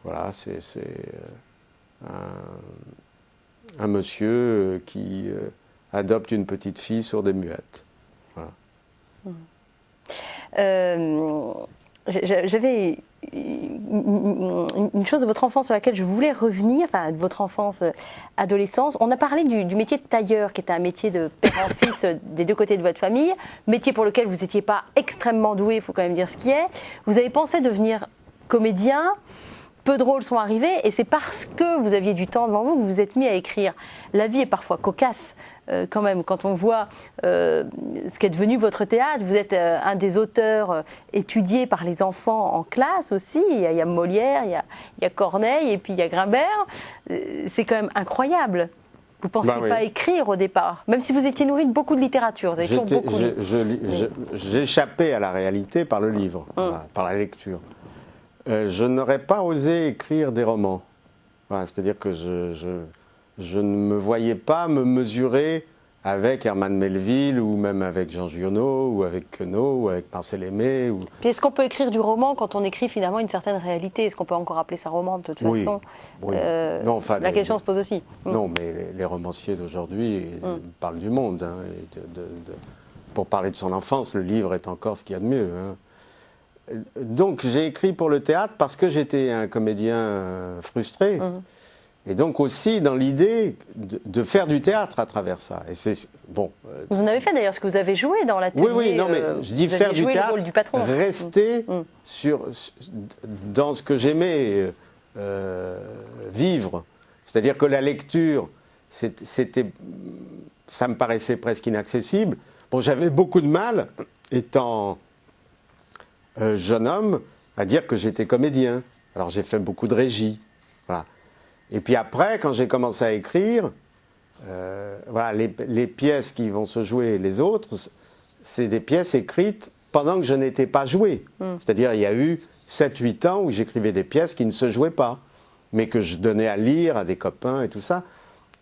S2: Voilà, c'est un monsieur qui adopte une petite fille sourde et muette. Voilà.
S1: J'avais une chose de votre enfance sur laquelle je voulais revenir, enfin de votre enfance, adolescence. On a parlé du métier de tailleur, qui était un métier de père en fils des deux côtés de votre famille, métier pour lequel vous n'étiez pas extrêmement doué, il faut quand même dire ce qui est. Vous avez pensé devenir comédien, peu de rôles sont arrivés, et c'est parce que vous aviez du temps devant vous que vous vous êtes mis à écrire. La vie est parfois cocasse. Quand même, quand on voit ce qu'est devenu votre théâtre, vous êtes un des auteurs étudiés par les enfants en classe aussi. Il y a Molière, il y a Corneille et puis il y a Grimbert. C'est quand même incroyable. Vous ne pensiez pas écrire au départ, même si vous étiez nourri de beaucoup de littérature. Vous avez toujours beaucoup
S2: j'échappais à la réalité par le livre, par la lecture. Je n'aurais pas osé écrire des romans. Voilà, c'est-à-dire que je ne me voyais pas me mesurer avec Herman Melville ou même avec Jean Giono ou avec Queneau ou avec Marcel Aimé.
S1: Puis est-ce qu'on peut écrire du roman quand on écrit finalement une certaine réalité? Est-ce qu'on peut encore appeler ça roman de toute façon?
S2: Oui. Non, enfin,
S1: la question se pose aussi.
S2: Non, mais les romanciers d'aujourd'hui parlent du monde. Hein, et pour parler de son enfance, le livre est encore ce qu'il y a de mieux. Hein. Donc j'ai écrit pour le théâtre parce que j'étais un comédien frustré. Et donc aussi dans l'idée de faire du théâtre à travers ça. Et c'est bon.
S1: Vous en avez fait d'ailleurs, ce que vous avez joué dans l'atelier.
S2: Oui, non, mais je dis faire du théâtre,
S1: du patron.
S2: rester dans ce que j'aimais vivre. C'est-à-dire que la lecture, ça me paraissait presque inaccessible. Bon, j'avais beaucoup de mal, étant jeune homme, à dire que j'étais comédien. Alors j'ai fait beaucoup de régie. Voilà. Et puis après, quand j'ai commencé à écrire, voilà, les pièces qui vont se jouer, les autres, c'est des pièces écrites pendant que je n'étais pas joué. C'est-à-dire, il y a eu 7-8 ans où j'écrivais des pièces qui ne se jouaient pas, mais que je donnais à lire à des copains et tout ça.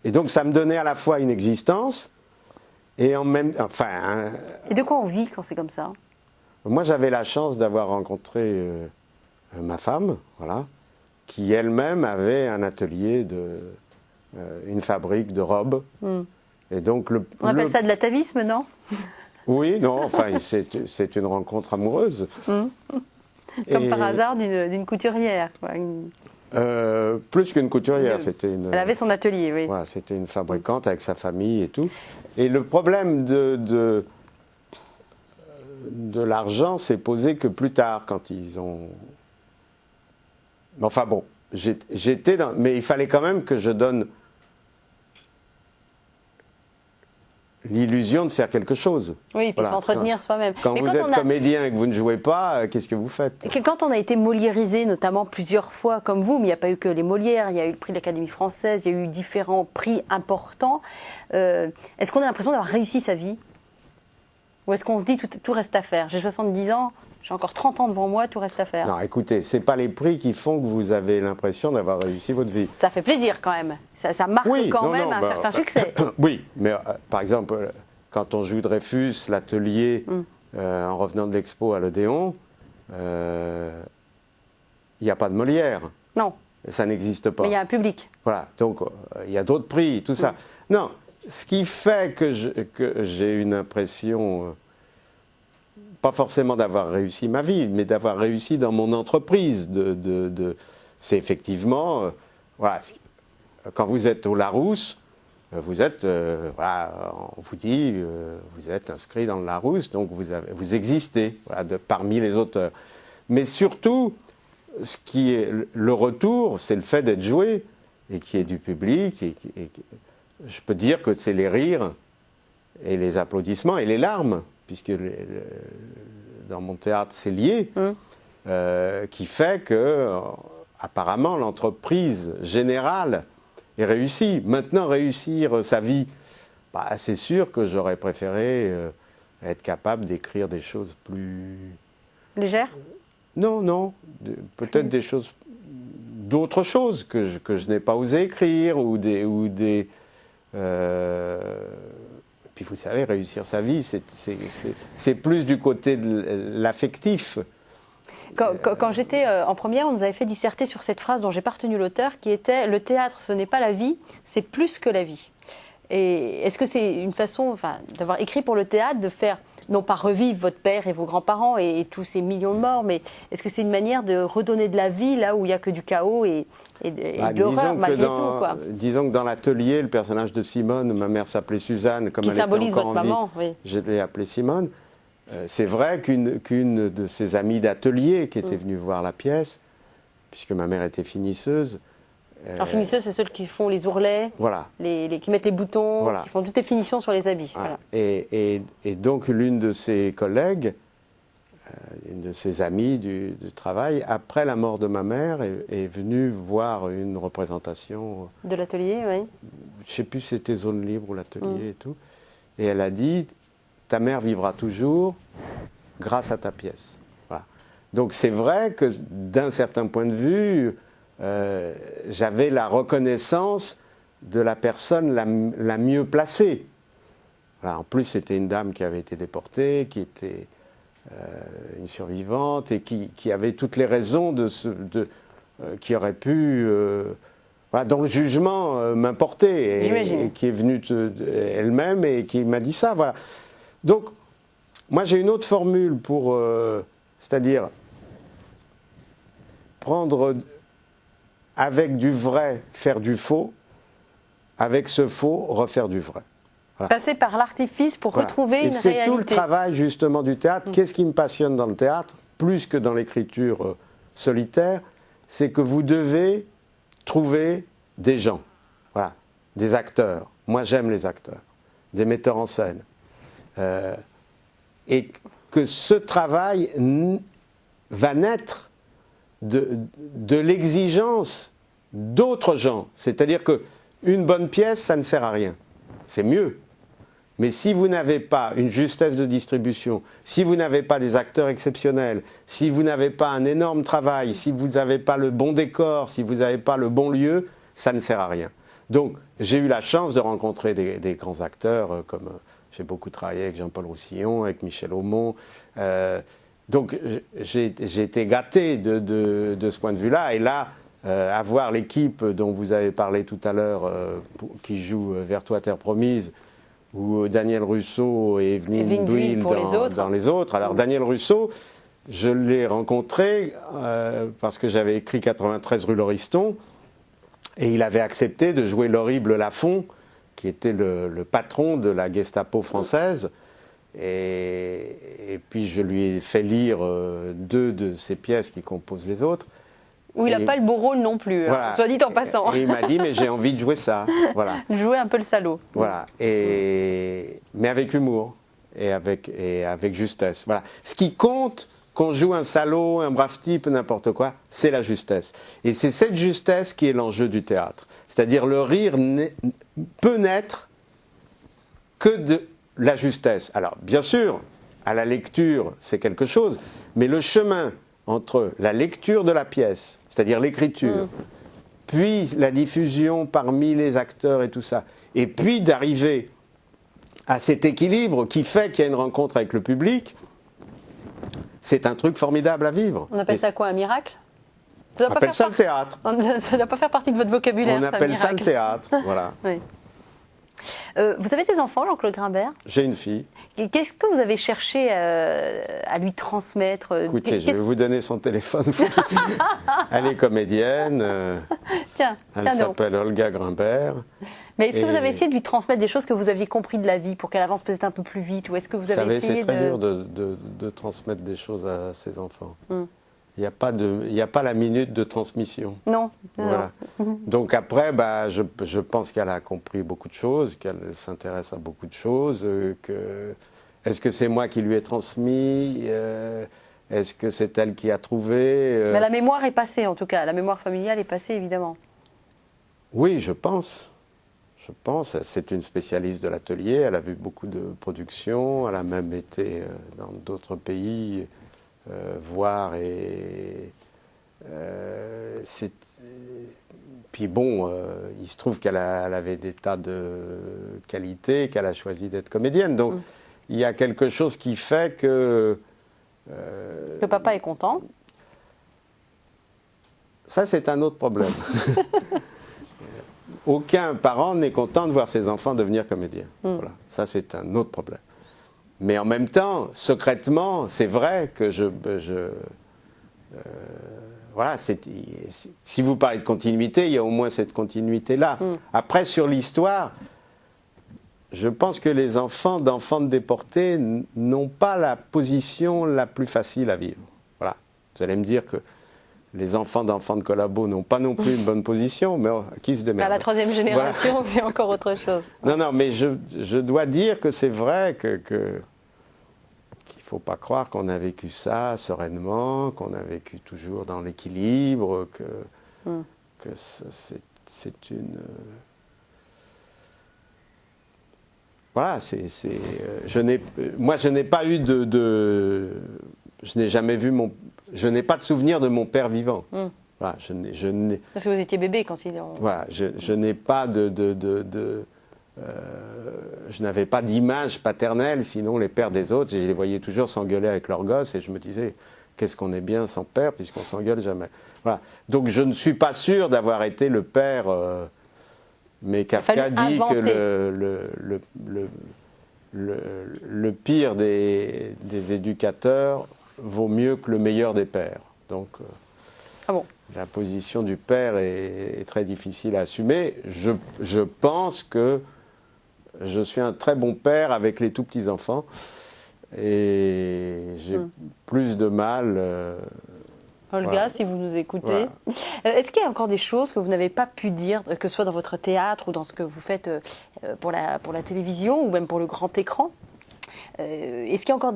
S2: Et donc, ça me donnait à la fois une existence et en même... Enfin...
S1: Et de quoi on vit quand c'est comme ça?
S2: Moi, j'avais la chance d'avoir rencontré ma femme, voilà, qui elle-même avait un atelier une fabrique de robes. Et donc
S1: On appelle ça de l'atavisme, non?
S2: Oui, non, enfin, c'est une rencontre amoureuse.
S1: Comme par hasard d'une couturière. Quoi.
S2: Plus qu'une couturière, c'était une...
S1: Elle avait son atelier, oui.
S2: Voilà, c'était une fabricante avec sa famille et tout. Et le problème de l'argent s'est posé que plus tard, quand ils ont... Enfin bon, j'étais dans... Mais il fallait quand même que je donne l'illusion de faire quelque chose.
S1: Oui, puis
S2: voilà.
S1: s'entretenir soi-même.
S2: Quand vous êtes comédien et que vous ne jouez pas, qu'est-ce que vous faites?
S1: Quand on a été moliérisé, notamment plusieurs fois comme vous, mais il n'y a pas eu que les Molières, il y a eu le prix de l'Académie française, il y a eu différents prix importants, est-ce qu'on a l'impression d'avoir réussi sa vie? Ou est-ce qu'on se dit tout reste à faire? J'ai 70 ans, j'ai encore 30 ans devant moi, tout reste à faire.
S2: Non, écoutez, ce n'est pas les prix qui font que vous avez l'impression d'avoir réussi votre vie.
S1: Ça fait plaisir quand même. Ça marque quand même un certain succès.
S2: Oui, mais par exemple, quand on joue Dreyfus, l'atelier, en revenant de l'expo à l'Odéon, il n'y a pas de Molière.
S1: Non.
S2: Ça n'existe pas.
S1: Mais il y a un public.
S2: Voilà, donc il y a d'autres prix, tout ça. Non, ce qui fait que j'ai une impression... pas forcément d'avoir réussi ma vie, mais d'avoir réussi dans mon entreprise. C'est effectivement, voilà, quand vous êtes au Larousse, vous êtes, voilà, on vous dit, vous êtes inscrit dans le Larousse, donc vous existez, voilà, parmi les auteurs. Mais surtout, ce qui est le retour, c'est le fait d'être joué et qu'il y ait du public. Et je peux dire que c'est les rires et les applaudissements et les larmes, puisque dans mon théâtre c'est lié, qui fait que apparemment l'entreprise générale est réussie. Maintenant, réussir sa vie, bah, c'est sûr que j'aurais préféré être capable d'écrire des choses plus...
S1: Légères?
S2: Non, peut-être des choses, d'autres choses que je n'ai pas osé écrire, ou des puis vous savez, réussir sa vie, c'est plus du côté de l'affectif.
S1: Quand j'étais en première, on nous avait fait disserter sur cette phrase dont j'ai pas retenu l'auteur, qui était « Le théâtre, ce n'est pas la vie, c'est plus que la vie ». Et est-ce que c'est une façon, d'avoir écrit pour le théâtre, de faire, non pas revivre votre père et vos grands-parents et tous ces millions de morts, mais est-ce que c'est une manière de redonner de la vie là où il n'y a que du chaos et de l'horreur malgré tout, quoi.
S2: Disons que dans l'atelier, le personnage de Simone, ma mère s'appelait Suzanne, comme elle était encore en vie,
S1: qui symbolise votre maman, oui.
S2: Je l'ai appelée Simone. C'est vrai qu'une de ses amies d'atelier qui était venue voir la pièce, puisque ma mère était finisseuse.
S1: Alors finisseuse, c'est ceux qui font les ourlets,
S2: voilà.
S1: Qui mettent les boutons, voilà. Qui font toutes les finitions sur les habits.
S2: Voilà. Et donc l'une de ses collègues, une de ses amies du travail, après la mort de ma mère, est venue voir une représentation...
S1: De l'atelier, oui.
S2: Je ne sais plus si c'était Zone Libre ou l'atelier et tout. Et elle a dit, ta mère vivra toujours grâce à ta pièce. Voilà. Donc c'est vrai que d'un certain point de vue... j'avais la reconnaissance de la personne la mieux placée. Voilà, en plus, c'était une dame qui avait été déportée, qui était une survivante et qui avait toutes les raisons qui aurait pu, voilà, dont le jugement m'importait, et qui est venue elle-même et qui m'a dit ça. Voilà. Donc, moi, j'ai une autre formule pour, c'est-à-dire prendre avec du vrai, faire du faux, avec ce faux, refaire du vrai. Voilà.
S1: Passer par l'artifice pour retrouver une réalité.
S2: C'est tout le travail justement du théâtre. Qu'est-ce qui me passionne dans le théâtre, plus que dans l'écriture solitaire, c'est que vous devez trouver des gens, voilà, des acteurs. Moi j'aime les acteurs, des metteurs en scène. Et que ce travail va naître de l'exigence d'autres gens. C'est-à-dire qu'une bonne pièce, ça ne sert à rien. C'est mieux. Mais si vous n'avez pas une justesse de distribution, si vous n'avez pas des acteurs exceptionnels, si vous n'avez pas un énorme travail, si vous n'avez pas le bon décor, si vous n'avez pas le bon lieu, ça ne sert à rien. Donc j'ai eu la chance de rencontrer des grands acteurs, comme j'ai beaucoup travaillé avec Jean-Paul Roussillon, avec Michel Aumont. Donc j'ai été gâté de ce point de vue-là. Et là, avoir l'équipe dont vous avez parlé tout à l'heure, qui joue Vers toi, terre promise, ou Daniel Russo et Evelyne Bouil dans les autres. Alors Daniel Russo, je l'ai rencontré parce que j'avais écrit 93 rue Lauriston, et il avait accepté de jouer l'horrible Lafont, qui était le patron de la Gestapo française. Et puis je lui ai fait lire 2 de ses pièces qui composent les autres.
S1: Où il n'a pas le beau rôle non plus,
S2: voilà.
S1: Soit dit en passant.
S2: Et il m'a dit, mais j'ai envie de jouer ça. Voilà.
S1: Jouer un peu le salaud.
S2: Voilà. Mais avec humour et avec justesse. Voilà. Ce qui compte, qu'on joue un salaud, un brave type, n'importe quoi, c'est la justesse. Et c'est cette justesse qui est l'enjeu du théâtre. C'est-à-dire le rire peut naître que de la justesse. Alors, bien sûr, à la lecture, c'est quelque chose, mais le chemin entre la lecture de la pièce, c'est-à-dire l'écriture, puis la diffusion parmi les acteurs et tout ça, et puis d'arriver à cet équilibre qui fait qu'il y a une rencontre avec le public, c'est un truc formidable à vivre.
S1: On appelle ça quoi, un miracle?
S2: On appelle ça le théâtre.
S1: Ça ne doit pas faire partie de votre vocabulaire.
S2: On appelle ça le théâtre, voilà.
S1: Oui. Vous avez des enfants, Jean-Claude Grimbert?
S2: J'ai une fille.
S1: Qu'est-ce que vous avez cherché à lui transmettre?
S2: Écoutez, je vais vous donner son téléphone. Elle est comédienne. Elle s'appelle Olga Grimbert.
S1: Mais est-ce que vous avez essayé de lui transmettre des choses que vous aviez compris de la vie pour qu'elle avance peut-être un peu plus vite? Ou est-ce que vous avez essayé
S2: c'est très dur de transmettre des choses à ses enfants. Il n'y a pas la minute de transmission.
S1: Non.
S2: Voilà. Donc après, je pense qu'elle a compris beaucoup de choses, qu'elle s'intéresse à beaucoup de choses. Est-ce que c'est moi qui lui ai transmis? Est-ce que c'est elle qui a trouvé?
S1: Mais la mémoire est passée, en tout cas. La mémoire familiale est passée, évidemment.
S2: Oui, je pense. C'est une spécialiste de l'atelier. Elle a vu beaucoup de productions. Elle a même été dans d'autres pays voir puis bon, il se trouve qu'elle avait des tas de qualités, qu'elle a choisi d'être comédienne. Donc il y a quelque chose qui fait que
S1: le papa est content.
S2: Ça, c'est un autre problème. Aucun parent n'est content de voir ses enfants devenir comédiens. Voilà. Ça, c'est un autre problème. Mais en même temps, secrètement, c'est vrai que voilà, si vous parlez de continuité, il y a au moins cette continuité-là. Après, sur l'histoire, je pense que les enfants d'enfants déportés n'ont pas la position la plus facile à vivre. Voilà. Vous allez me dire que les enfants d'enfants de collabo n'ont pas non plus une bonne position, mais qui se démerde.
S1: À la 3e génération, voilà. C'est encore autre chose.
S2: Non, mais je dois dire que c'est vrai qu'il ne faut pas croire qu'on a vécu ça sereinement, qu'on a vécu toujours dans l'équilibre, que c'est une... Voilà, moi, je n'ai pas eu je n'ai jamais vu je n'ai pas de souvenir de mon père vivant. Voilà,
S1: parce que vous étiez bébé quand il est...
S2: Voilà, je n'ai pas je n'avais pas d'image paternelle, sinon les pères des autres, je les voyais toujours s'engueuler avec leurs gosses et je me disais, qu'est-ce qu'on est bien sans père puisqu'on s'engueule jamais. Voilà. Donc je ne suis pas sûr d'avoir été le père, mais Kafka dit que le pire des éducateurs vaut mieux que le meilleur des pères. Donc la position du père est très difficile à assumer. Je pense que je suis un très bon père avec les tout petits enfants et j'ai plus de mal.
S1: Olga, voilà. Si vous nous écoutez,
S2: voilà.
S1: Est-ce qu'il y a encore des choses que vous n'avez pas pu dire, que ce soit dans votre théâtre ou dans ce que vous faites pour la télévision ou même pour le grand écran, Est-ce qu'il y a encore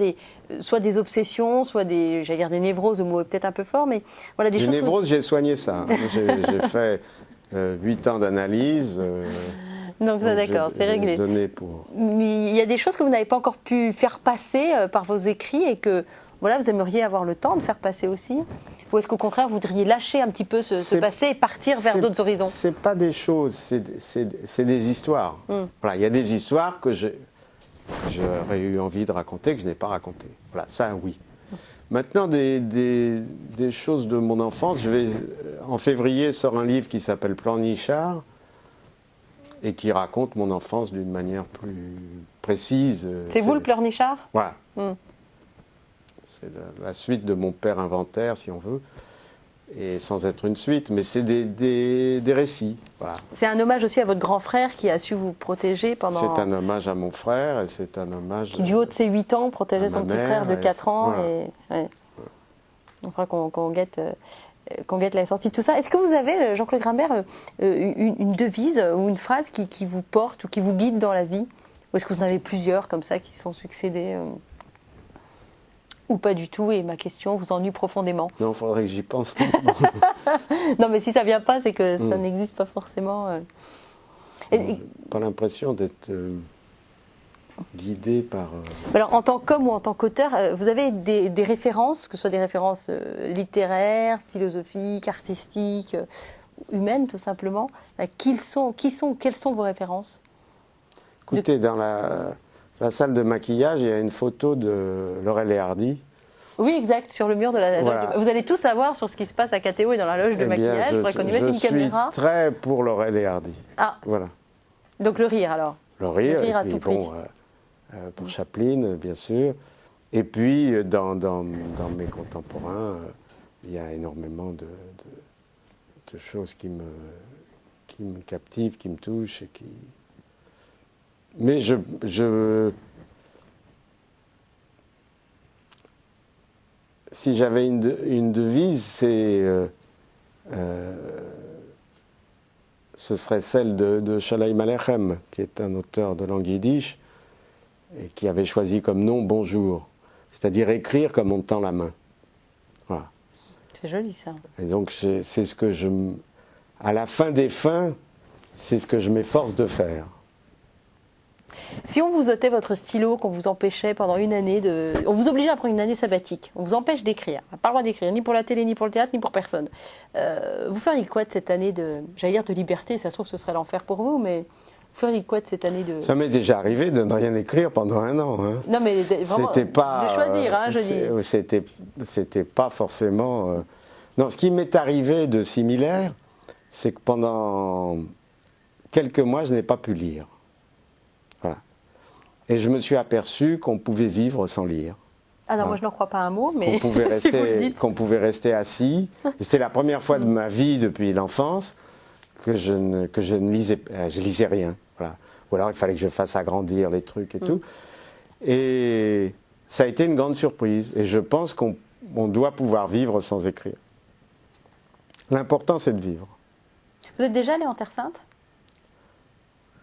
S1: soit des obsessions, soit j'allais dire des névroses, le mot est peut-être un peu fort, mais voilà des choses.
S2: Les névroses, j'ai soigné ça. J'ai fait 8 ans d'analyse.
S1: Donc ça, d'accord, c'est réglé. Mais il y a des choses que vous n'avez pas encore pu faire passer par vos écrits et que voilà, vous aimeriez avoir le temps de faire passer aussi? Ou est-ce qu'au contraire, vous voudriez lâcher un petit peu ce passé et partir vers d'autres horizons?
S2: C'est pas des choses, c'est des histoires. Voilà, il y a des histoires que j'aurais eu envie de raconter, que je n'ai pas racontées. Voilà, ça oui. Maintenant, des choses de mon enfance, en février sort un livre qui s'appelle Pleurnichard et qui raconte mon enfance d'une manière plus précise.
S1: C'est vous le Pleurnichard?
S2: Voilà. C'est la suite de mon père inventaire, si on veut, et sans être une suite, mais c'est des récits. Voilà.
S1: C'est un hommage aussi à votre grand frère qui a su vous protéger pendant...
S2: C'est un hommage à mon frère, et c'est un hommage...
S1: Qui, du haut de ses 8 ans, protégeait son petit frère de 4 ans.
S2: Voilà.
S1: Ouais. Il faudra qu'on guette la sortie de tout ça. Est-ce que vous avez, Jean-Claude Grimbert, une devise ou une phrase qui vous porte ou qui vous guide dans la vie? Ou est-ce que vous en avez plusieurs comme ça qui se sont succédés ou pas du tout, et ma question vous ennuie profondément?
S2: Non, il faudrait que j'y pense.
S1: Non, mais si ça ne vient pas, c'est que ça n'existe pas forcément.
S2: J'ai pas l'impression d'être guidé par...
S1: Alors, en tant qu'homme ou en tant qu'auteur, vous avez des références, que ce soit des références littéraires, philosophiques, artistiques, humaines tout simplement. Quelles sont vos références?
S2: Écoutez, dans la salle de maquillage, il y a une photo de Laurel et Hardy.
S1: Oui, exact, sur le mur de la loge. Vous allez tout savoir sur ce qui se passe à KTO et dans la loge de maquillage. Il faudrait qu'on y mette une caméra.
S2: Je suis très pour Laurel et Hardy.
S1: Ah,
S2: voilà.
S1: Donc le rire alors.
S2: Le rire
S1: à tout prix.
S2: Pour Chaplin, bien sûr. Et puis, dans mes contemporains, il y a énormément de choses qui me captivent, qui me touchent. Mais si j'avais une devise, ce serait celle de Shalai Alechem, qui est un auteur de langue yiddish, et qui avait choisi comme nom Bonjour, c'est-à-dire écrire comme on tend la main. Voilà.
S1: C'est joli ça.
S2: Et donc c'est ce que à la fin des fins, c'est ce que je m'efforce de faire.
S1: Si on vous ôtait votre stylo, qu'on vous empêchait pendant une année on vous obligeait à prendre une année sabbatique, on vous empêche d'écrire, on n'a pas le droit d'écrire, ni pour la télé, ni pour le théâtre, ni pour personne. Vous feriez quoi de cette année j'allais dire de liberté, ça se trouve ce serait l'enfer pour vous, mais vous feriez quoi de cette année de...
S2: Ça m'est déjà arrivé de ne rien écrire pendant un an. Hein.
S1: Non mais vraiment,
S2: c'était pas,
S1: de choisir, hein, je dis.
S2: C'était pas forcément... Non, ce qui m'est arrivé de similaire, c'est que pendant quelques mois, je n'ai pas pu lire. Voilà. Et je me suis aperçu qu'on pouvait vivre sans lire.
S1: Ah non, moi je n'en crois pas un mot, mais
S2: qu'on pouvait
S1: si vous le dites.
S2: Qu'on pouvait rester assis. C'était la première fois de ma vie depuis l'enfance que je ne lisais rien. Voilà. Ou alors il fallait que je fasse agrandir les trucs et tout. Et ça a été une grande surprise. Et je pense qu'on doit pouvoir vivre sans écrire. L'important, c'est de vivre.
S1: Vous êtes déjà allé en Terre Sainte?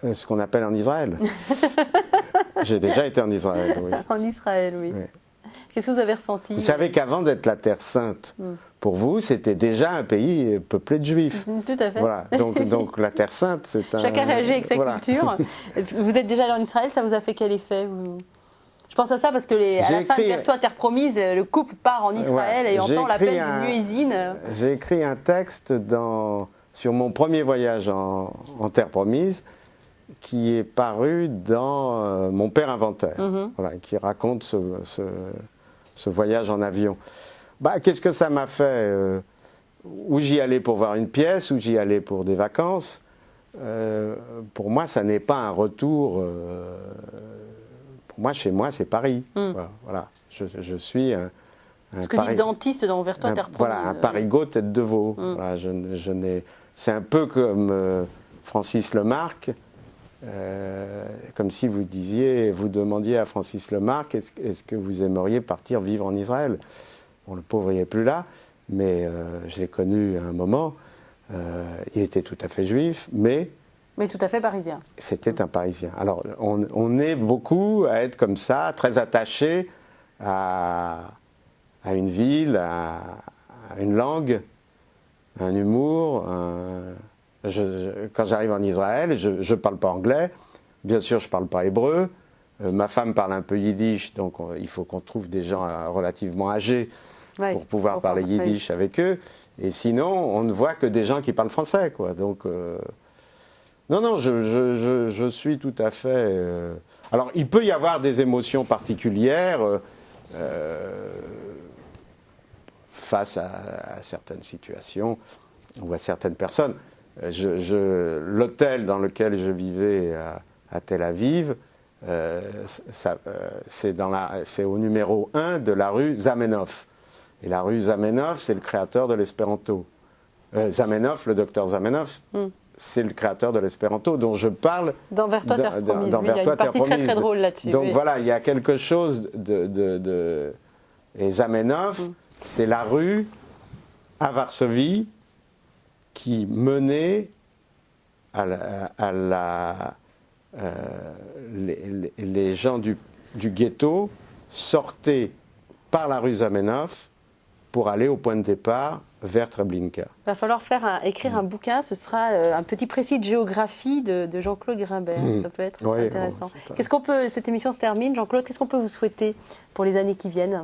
S2: Ce qu'on appelle en Israël. J'ai déjà été en Israël, oui.
S1: En Israël, oui. Qu'est-ce que vous avez ressenti?
S2: Vous savez qu'avant d'être la Terre Sainte, pour vous, c'était déjà un pays peuplé de Juifs.
S1: Tout à fait.
S2: Voilà. Donc la Terre Sainte, c'est un...
S1: Chacun réagit avec sa culture. Vous êtes déjà allé en Israël, ça vous a fait quel effet Je pense à ça parce que à la fin de Vers toi, Terre promise, le couple part en Israël et entend l'appel d'une muezzine.
S2: J'ai écrit un texte sur mon premier voyage en Terre promise, qui est paru dans Mon père inventaire, voilà, qui raconte ce voyage en avion. Qu'est-ce que ça m'a fait Où j'y allais pour voir une pièce, où j'y allais pour des vacances. Pour moi, ça n'est pas un retour. Pour moi, chez moi, c'est Paris. Voilà. Je suis un
S1: ce que dit le dentiste dans Vers toi, Terre promise.
S2: Voilà, un parigot tête de veau. Voilà, c'est un peu comme Francis Lemarque. Comme si vous demandiez à Francis Lemarque, est-ce que vous aimeriez partir vivre en Israël? Bon, le pauvre il n'est plus là, mais je l'ai connu à un moment. Il était tout à fait juif, mais
S1: Mais tout à fait parisien.
S2: C'était un Parisien. Alors, on est beaucoup à être comme ça, très attaché à une ville, à une langue, à un humour. Quand j'arrive en Israël, je ne parle pas anglais. Bien sûr, je ne parle pas hébreu. Ma femme parle un peu yiddish, donc il faut qu'on trouve des gens relativement âgés pour pouvoir parler yiddish avec eux. Et sinon, on ne voit que des gens qui parlent français, quoi. Donc, non, je suis tout à fait... Alors, il peut y avoir des émotions particulières face à certaines situations ou à certaines personnes. L'hôtel dans lequel je vivais à Tel Aviv, c'est au numéro 1 de la rue Zamenhof. Et la rue Zamenhof, c'est le créateur de l'espéranto. Zamenhof, le docteur Zamenhof, c'est le créateur de l'espéranto dont je parle
S1: dans Vers toi, terre promise. Il y a une partie très très drôle là-dessus.
S2: Donc voilà, il y a quelque chose Et Zamenhof, c'est la rue à Varsovie qui menait les gens du ghetto sortaient par la rue Zamenhof pour aller au point de départ vers Treblinka.
S1: Il va falloir écrire un bouquin, ce sera un petit précis de géographie de Jean-Claude Grimbert, ça peut être intéressant. Cette émission se termine, Jean-Claude, qu'est-ce qu'on peut vous souhaiter pour les années qui viennent?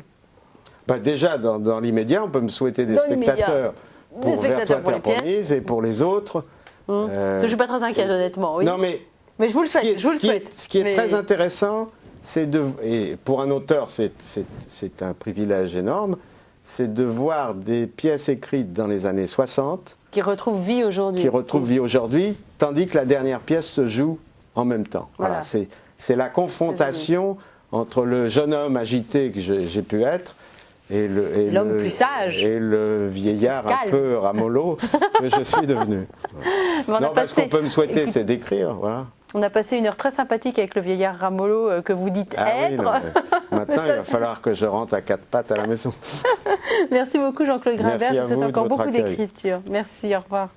S2: Déjà, dans l'immédiat, on peut me souhaiter des spectateurs pour Vers toi, terre promise, et pour les autres.
S1: Je ne suis pas très inquiète, honnêtement. Oui.
S2: Non, mais
S1: je vous le souhaite.
S2: Ce qui est très intéressant, et pour un auteur, c'est un privilège énorme, c'est de voir des pièces écrites dans les années 60
S1: qui retrouvent vie aujourd'hui.
S2: Tandis que la dernière pièce se joue en même temps. Voilà. C'est la confrontation entre le jeune homme agité que j'ai pu être et
S1: l'homme plus sage
S2: et le vieillard un peu ramollo que je suis devenu. Ce qu'on peut me souhaiter, c'est d'écrire. Voilà.
S1: On a passé une heure très sympathique avec le vieillard ramollo que vous dites être.
S2: Oui, maintenant, il va falloir que je rentre à quatre pattes à la maison.
S1: Merci beaucoup Jean-Claude Grimbert.
S2: Je
S1: vous souhaite encore beaucoup d'écriture. Merci, au revoir.